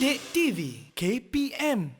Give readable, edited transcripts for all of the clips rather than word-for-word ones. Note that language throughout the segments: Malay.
Didik TV KPM.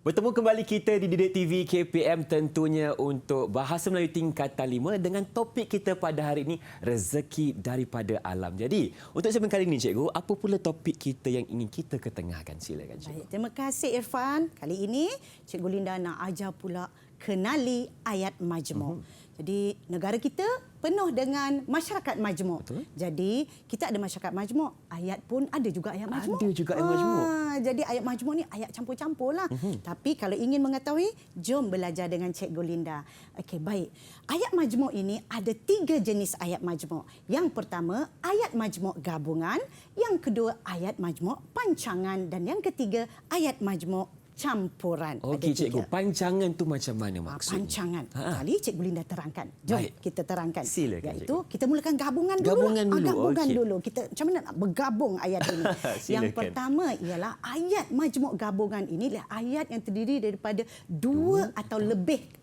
Bertemu kembali kita di Didik TV KPM tentunya untuk Bahasa Melayu Tingkatan 5 dengan topik kita pada hari ini, rezeki daripada alam. Jadi, untuk segmen kali ini Cikgu, apa pula topik kita yang ingin kita ketengahkan? Silakan Cikgu. Baik, terima kasih Irfan. Kali ini Cikgu Linda nak ajar pula kenali ayat majmuk. Jadi negara kita penuh dengan masyarakat majmuk. Betul. Jadi kita ada masyarakat majmuk, ayat pun ada juga ayat majmuk. Ada juga ayat majmuk. Jadi ayat majmuk ni ayat campur-campur lah. Tapi kalau ingin mengetahui, jom belajar dengan Cikgu Linda. Okey, baik. Ayat majmuk ini ada 3 jenis ayat majmuk. Yang pertama, ayat majmuk gabungan. Yang kedua, ayat majmuk pancangan. Dan yang ketiga, ayat majmuk campuran. Okey Cikgu, pancangan tu macam mana maksudnya? Pancangan. Kali Cikgu Linda terangkan. Jom Baik. kita terangkan. Silakan, Iaitu kita mulakan gabungan dulu. Gabungan dulu. Gabungan Okey. dulu. Kita macam mana nak bergabung ayat ini? Yang Silakan. pertama ialah ayat majmuk gabungan ini ialah ayat yang terdiri daripada 2 atau lebih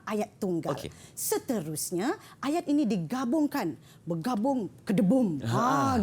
ayat tunggal. Okey. Seterusnya ayat ini digabungkan, bergabung kedebum.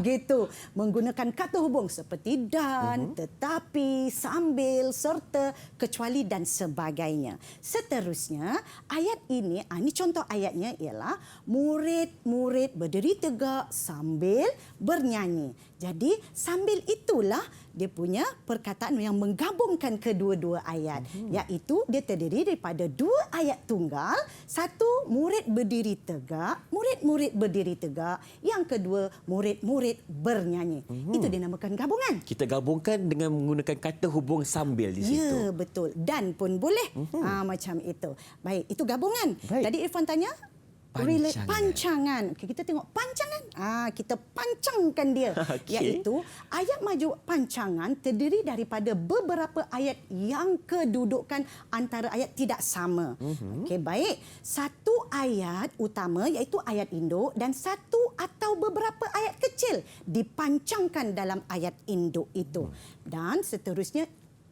Gitu. Menggunakan kata hubung seperti dan, tetapi, sambil, serta, kecuali dan sebagainya. Seterusnya ayat ini contoh ayatnya ialah murid-murid berdiri tegak sambil bernyanyi. Jadi sambil itulah dia punya perkataan yang menggabungkan kedua-dua ayat, iaitu dia terdiri daripada 2 ayat tunggal, satu murid berdiri tegak, murid-murid berdiri tegak, yang kedua murid-murid bernyanyi. Itu dinamakan gabungan. Kita gabungkan dengan menggunakan kata hubung sambil di situ. Ya, betul. Dan pun boleh. Macam itu. Baik, itu gabungan. Baik. Tadi Irfan tanya pancangan. Okay, kita tengok pancangan. Kita pancangkan dia. Okey. Iaitu ayat majmuk pancangan terdiri daripada beberapa ayat yang kedudukan antara ayat tidak sama. Okey, baik. Satu ayat utama iaitu ayat induk dan satu atau beberapa ayat kecil dipancangkan dalam ayat induk itu. Dan seterusnya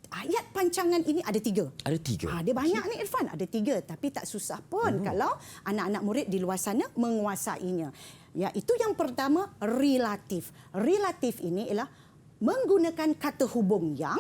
ayat pancangan ini ada 3. Ada 3. Dia banyak ni Irfan, ada 3. Tapi tak susah pun kalau anak-anak murid di luar sana menguasainya. Iaitu yang pertama, relatif. Relatif ini ialah menggunakan kata hubung yang.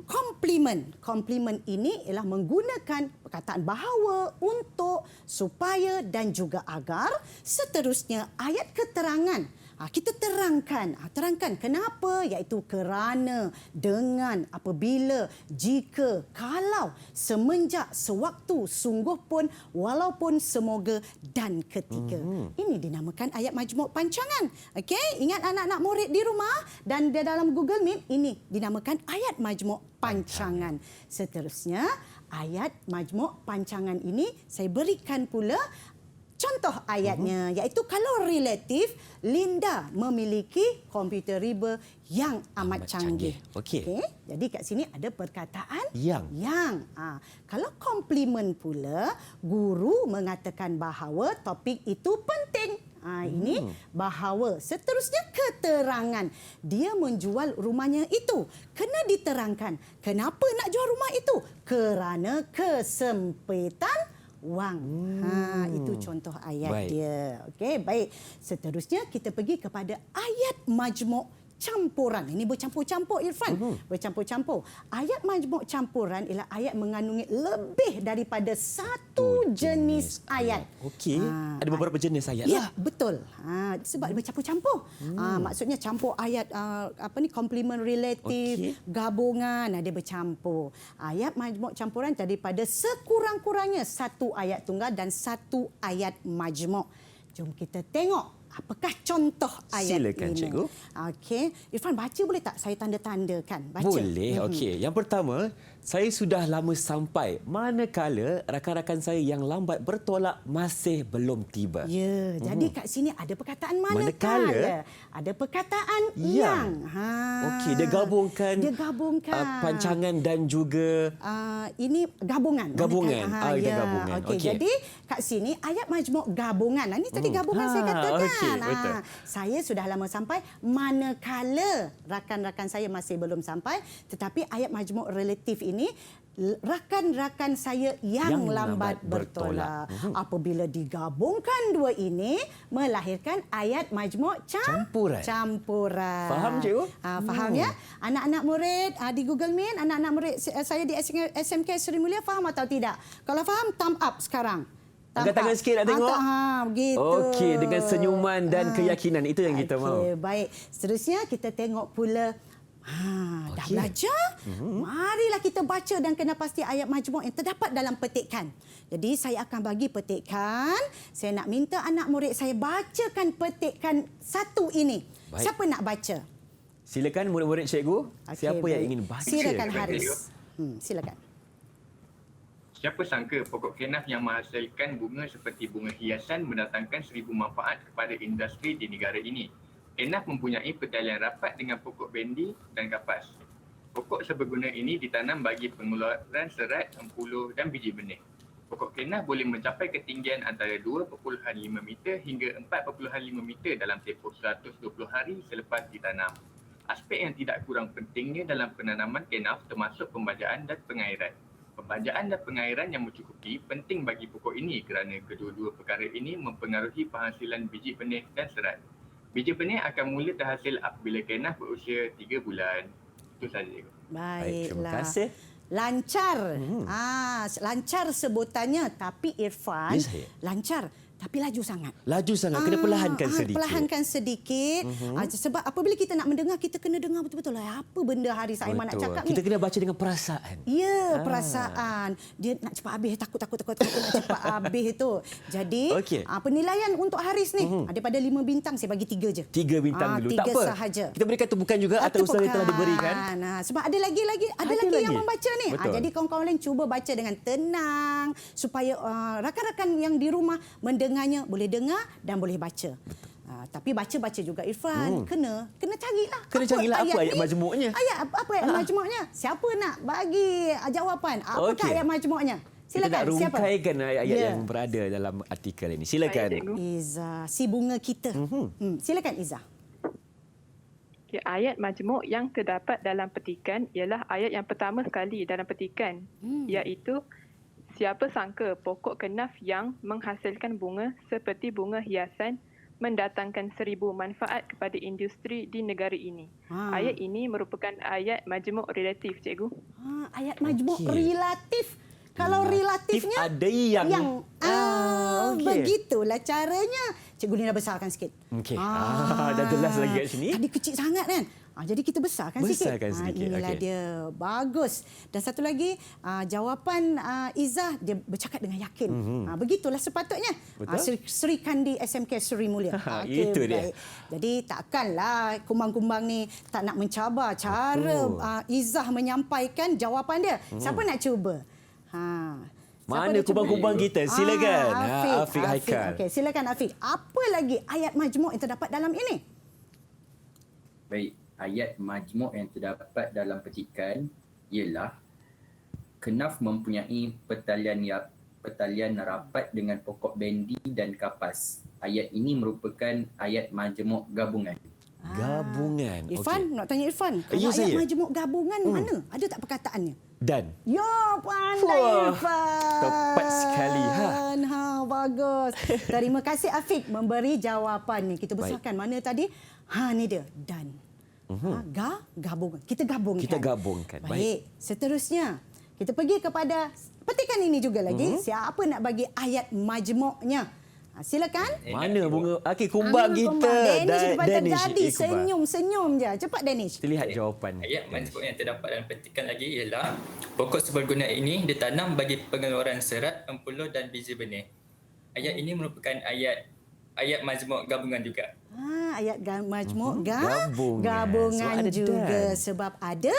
Komplement. Komplement ini ialah menggunakan perkataan bahawa, untuk, supaya dan juga agar. Seterusnya, ayat keterangan. Kita terangkan kenapa, iaitu kerana, dengan, apabila, jika, kalau, semenjak, sewaktu, sungguh pun, walaupun, semoga dan ketika. Ini dinamakan ayat majmuk pancangan. Okey, ingat anak-anak murid di rumah dan di dalam Google Meet, ini dinamakan ayat majmuk pancangan. Seterusnya, ayat majmuk pancangan ini saya berikan pula contoh ayatnya, iaitu kalau relatif, Linda memiliki komputer riba yang amat canggih. Okey. Jadi kat sini ada perkataan yang. Kalau komplement pula, guru mengatakan bahawa topik itu penting. Ini bahawa. Seterusnya keterangan. Dia menjual rumahnya itu. Kena diterangkan. Kenapa nak jual rumah itu? Kerana kesempitan wang. Itu contoh ayat dia. Okey, baik. Seterusnya kita pergi kepada ayat majmuk campuran. Ini bercampur-campur Irfan. Bercampur-campur. Ayat majmuk campuran ialah ayat mengandungi lebih daripada satu jenis ayat. Okey. Ada beberapa jenis ayat Ya, lah. betul. Sebab dia bercampur-campur. Maksudnya campur ayat komplement relatif, gabungan, dia bercampur. Ayat majmuk campuran daripada sekurang-kurangnya 1 ayat tunggal dan 1 ayat majmuk. Jom kita tengok apakah contoh ayat Silakan, ini. Cikgu. Okey, Irfan baca boleh tak? Saya tanda-tandakan. Baca. Boleh. Okey. Yang pertama, saya sudah lama sampai, manakala rakan-rakan saya yang lambat bertolak masih belum tiba. Ya, jadi kat sini ada perkataan manakala. Manakala. Ada perkataan yang. Okey, dia gabungkan. Pancangan dan juga ini gabungan. Gabungan. Ya. Gabungan. Okey, Okey. jadi kat sini ayat majmuk gabungan. Ini tadi gabungan saya katakan. Okey, betul. Saya sudah lama sampai, manakala rakan-rakan saya masih belum sampai, tetapi ayat majmuk relatif ini rakan-rakan saya yang lambat bertolak. Apabila digabungkan dua ini, melahirkan ayat majmuk campuran. Faham, Cikgu? Faham ya. Anak-anak murid di Google Meet, anak-anak murid saya di SMK Seri Mulia faham atau tidak? Kalau faham, thumb up sekarang. Angkat tangan sikit nak tengok. Begitu. Okey, dengan senyuman dan keyakinan. Itu yang kita mahu. Okey, baik. Seterusnya kita tengok pula. Dah belajar? Marilah kita baca dan kena pasti ayat majmuk yang terdapat dalam petikan. Jadi saya akan bagi petikan. Saya nak minta anak murid saya bacakan petikan satu ini. Baik. Siapa nak baca? Silakan murid-murid cikgu. Siapa yang ingin baca? Silakan Haris. Silakan. Siapa sangka pokok kenaf yang menghasilkan bunga seperti bunga hiasan mendatangkan 1000 manfaat kepada industri di negara ini. Kenaf mempunyai pertalian rapat dengan pokok bendi dan kapas. Pokok seberguna ini ditanam bagi pengeluaran serat, empulo dan biji benih. Pokok kenaf boleh mencapai ketinggian antara 2.5 meter hingga 4.5 meter dalam tempoh 120 hari selepas ditanam. Aspek yang tidak kurang pentingnya dalam penanaman kenaf termasuk pembajaan dan pengairan. Pembajaan dan pengairan yang mencukupi penting bagi pokok ini kerana kedua-dua perkara ini mempengaruhi penghasilan biji benih dan serat. Biji benih akan mula terhasil apabila kenaf berusia 3 bulan. Itu sahaja. Baik, terima Baiklah. kasih. Lancar. Lancar sebutannya, tapi Irfan Ya, saya. lancar tapi laju sangat. Laju sangat. Kena perlahankan sedikit. Perlahankan sedikit. Sebab apabila kita nak mendengar, kita kena dengar betul-betul lah apa benda Haris Aiman nak cakap Kita ni. kena baca dengan perasaan. Ya, perasaan. Dia nak cepat habis, takut nak cepat habis itu. Jadi, Okey. penilaian untuk Haris ni, daripada 5 bintang, saya bagi 3 je. 3 bintang dulu. 3 Tak apa. sahaja. Kita berikan tumpukan juga atas usaha yang telah diberikan. Sebab ada lagi Ada lagi yang lagi. membaca ni. Betul. Jadi kawan-kawan lain cuba baca dengan tenang supaya rakan-rakan yang di rumah mendengarnya boleh dengar dan boleh baca. Tapi baca-baca juga Irfan, kena carilah. Kena carilah apa ayat ni? majmuknya. Apa ayat majmuknya? Siapa nak bagi jawapan? Apakah Okey. ayat majmuknya? Kita nak Silakan. Siapa? rungkaikan ayat-ayat Ya. yang berada dalam artikel ini. Silakan. Baik, cikgu. Iza, si bunga kita. Silakan Iza. Okay, ayat majmuk yang terdapat dalam petikan ialah ayat yang pertama sekali dalam petikan, iaitu siapa sangka pokok kenaf yang menghasilkan bunga seperti bunga hiasan mendatangkan 1000 manfaat kepada industri di negara ini. Ayat ini merupakan ayat majmuk relatif, cikgu. Ayat majmuk Okey. relatif. Kalau relatifnya ada yang okey. begitulah caranya. Cikgu Lina besarkan sikit. Okey. Dah jelas lagi kat sini. Tadi kecil sangat kan? Jadi kita besarkan sikit. Besarkan sedikit, Inilah okey. dia. Bagus. Dan satu lagi, jawapan Izzah, dia bercakap dengan yakin. Begitulah sepatutnya. Betul. Sri Kandi SMK Seri Mulia. Itu dia. baik. Jadi takkanlah kumbang-kumbang ni tak nak mencabar cara Izzah menyampaikan jawapan dia. Siapa nak cuba? Siapa Mana nak cuba? kubang-kubang kita? Silakan. Afiq Afiq. Haikal. Okey, silakan Afiq. Apa lagi ayat majmuk yang terdapat dalam ini? Baik, ayat majmuk yang terdapat dalam petikan ialah kenaf mempunyai pertalian rapat dengan pokok bendi dan kapas. Ayat ini merupakan ayat majmuk gabungan. Gabungan. Irfan, nak tanya Irfan. Kalau Ya, ayat saya. majmuk gabungan mana? Ada tak perkataannya? Dan Ya, pandai Wah, Irfan. tepat sekali, Bagus. Terima kasih Afiq memberi jawapan ni. Kita Baik. besarkan mana tadi? Ni dia. Dan. Gabungan. Kita gabungkan. Kita gabungkan. Baik. Seterusnya, kita pergi kepada petikan ini juga lagi. Siapa nak bagi ayat majmuknya? Silakan. mana bunga? Okey, kumbang kita. Danish lepas Danish terjadi. Iqbal. Senyum-senyum je. Cepat Danish. Kita lihat jawapan. Ayat majmuk yang terdapat dalam petikan lagi ialah pokok seberguna ini ditanam bagi pengeluaran serat, empulo dan biji benih. Ayat ini merupakan ayat majmuk gabungan juga. Ayat majmuk Gabungan. gabungan So, ada juga dan. sebab ada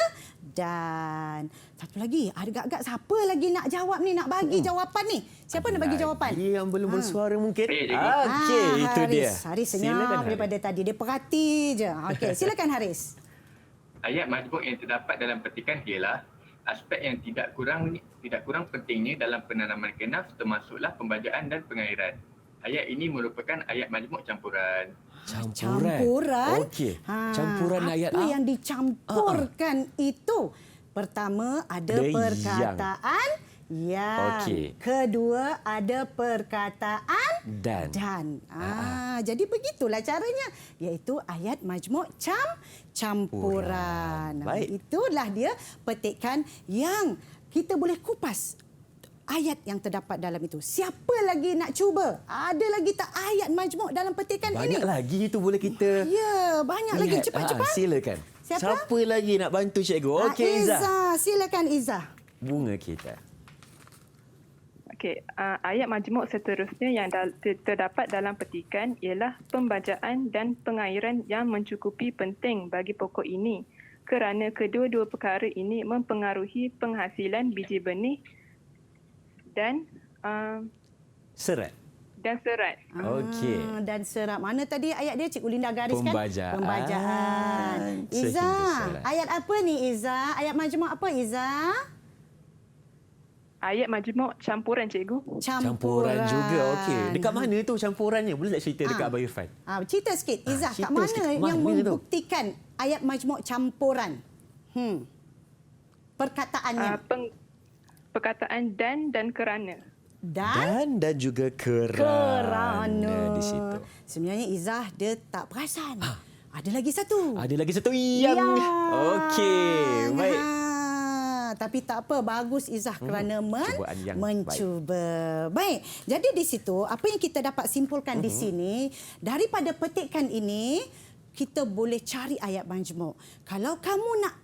dan satu lagi agak-agak siapa lagi nak jawab ni, nak bagi jawapan ni, siapa nak bagi jawapan? Lagi yang belum bersuara mungkin. Okey, cikgu. Okey, itu dia. Haris senyap Silakan, Haris. daripada tadi, dia perhati je. Okey, silakan Haris. Ayat majmuk yang terdapat dalam petikan ialah aspek yang tidak kurang pentingnya dalam penanaman kenaf termasuklah pembajaan dan pengairan. Ayat ini merupakan ayat majmuk campuran. Campuran. Okey. Campuran ayat apa yang dicampurkan itu? Pertama ada Ada perkataan yang. Okey. Kedua ada perkataan Dan. Jadi begitulah caranya, iaitu ayat majmuk campuran. Baik. Itulah dia petikan yang kita boleh kupas ayat yang terdapat dalam itu. Siapa lagi nak cuba? Ada lagi tak ayat majmuk dalam petikan ini? Banyak lagi itu boleh kita Ya, banyak lagi. lihat. Cepat-cepat. Silakan. Siapa? lagi nak bantu cikgu? Okey, Izzah. Izzah. Silakan Izzah. Bunga kita. Okey, ayat majmuk seterusnya yang terdapat dalam petikan ialah pembajaan dan pengairan yang mencukupi penting bagi pokok ini kerana kedua-dua perkara ini mempengaruhi penghasilan biji benih dan Serat. serat. Okey. Dan serat. Mana tadi ayat dia Cikgu Linda gariskan? Pembajaan. Pembajaan. Sehingga Izzah, serat. ayat apa ni Izzah? Ayat majmuk apa Izzah? Ayat majmuk campuran, cikgu. Campuran juga. Okey. Dekat mana tu campurannya? Boleh tak cerita dekat Abang Irfan? Cerita sikit Izzah, kat cerita mana sikit. yang Mana tu? membuktikan ayat majmuk campuran? Perkataannya. Perkataan dan kerana. Dan juga kerana di situ. Sebenarnya Izzah dia tak perasan. Ada lagi satu. Ada lagi satu yang. Okey. Baik. Tapi tak apa, bagus Izzah kerana cubaan yang mencuba. Baik. Jadi di situ apa yang kita dapat simpulkan di sini, daripada petikan ini kita boleh cari ayat majmuk. Kalau kamu nak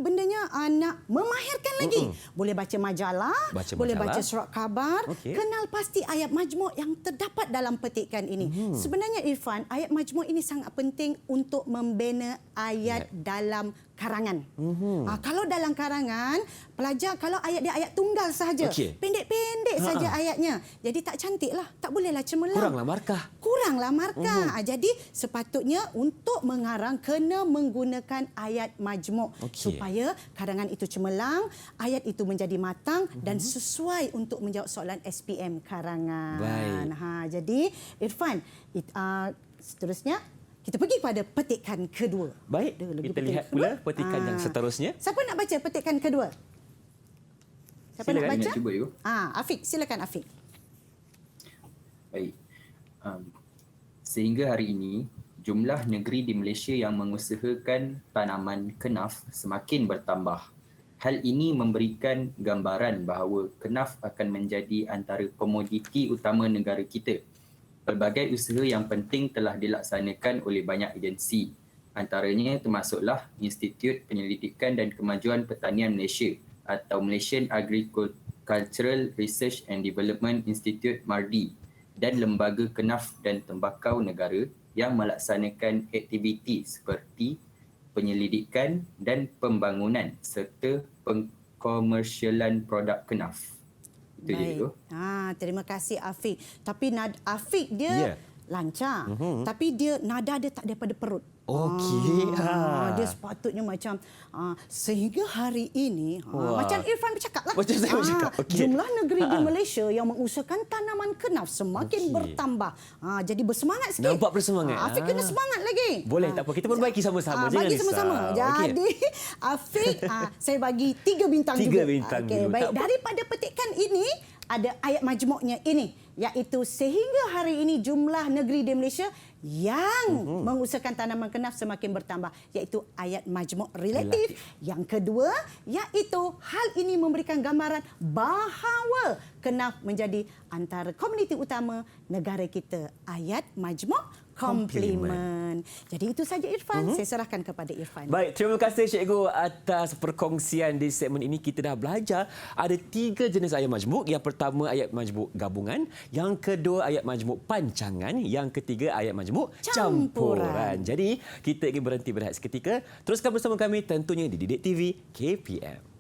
bendanya nak memahirkan lagi, boleh baca majalah, boleh baca surat khabar, kenal pasti ayat majmuk yang terdapat dalam petikan ini. Sebenarnya Irfan, ayat majmuk ini sangat penting untuk membina ayat dalam karangan. Kalau dalam karangan, pelajar kalau ayat dia ayat tunggal sahaja, pendek-pendek saja ayatnya, jadi tak cantiklah, tak bolehlah cemerlang. Kuranglah markah. Jadi sepatutnya untuk mengarang kena menggunakan ayat majmuk supaya karangan itu cemerlang, ayat itu menjadi matang dan sesuai untuk menjawab soalan SPM karangan. Jadi Irfan, seterusnya kita pergi kepada petikan kedua. Baik, kita lihat pula petikan yang seterusnya. Siapa nak baca petikan kedua? Siapa nak baca? Cuba you. Afiq, silakan Afiq. Baik. Sehingga hari ini, jumlah negeri di Malaysia yang mengusahakan tanaman kenaf semakin bertambah. Hal ini memberikan gambaran bahawa kenaf akan menjadi antara komoditi utama negara kita. Pelbagai usaha yang penting telah dilaksanakan oleh banyak agensi. Antaranya termasuklah Institut Penyelidikan dan Kemajuan Pertanian Malaysia atau Malaysian Agricultural Research and Development Institute MARDI dan Lembaga Kenaf dan Tembakau Negara yang melaksanakan aktiviti seperti penyelidikan dan pembangunan serta pengkomersialan produk kenaf. Baik. Terima kasih Afiq. Tapi Afiq dia lancar. Tapi dia nada dia tak daripada perut. Okey. Dia sepatutnya macam sehingga hari ini macam Irfan bercakap lah. Macam saya bercakap. Okay. Jumlah negeri di Malaysia yang mengusahakan tanaman kenaf semakin bertambah. Jadi bersemangat sikit. Nampak bersemangat. Afiq kena semangat lagi. Boleh, tak apa. Kita perbaiki sama-sama. Jangan bagi risau. sama-sama. Jadi Afiq saya bagi 3 bintang juga. 3 bintang dulu. Baik, daripada petikan ini ada ayat majmuknya ini, iaitu sehingga hari ini jumlah negeri di Malaysia yang mengusahakan tanaman kenaf semakin bertambah, iaitu ayat majmuk relatif. Yang kedua, iaitu hal ini memberikan gambaran bahawa kenaf menjadi antara komuniti utama negara kita. Ayat majmuk komplement. Jadi itu saja Irfan. Saya serahkan kepada Irfan. Baik, terima kasih cikgu atas perkongsian di segmen ini. Kita dah belajar ada 3 jenis ayat majmuk. Yang pertama ayat majmuk gabungan, yang kedua ayat majmuk pancangan, yang ketiga ayat majmuk campuran. Jadi kita ingin berhenti berehat seketika. Teruskan bersama kami tentunya di Didik TV KPM.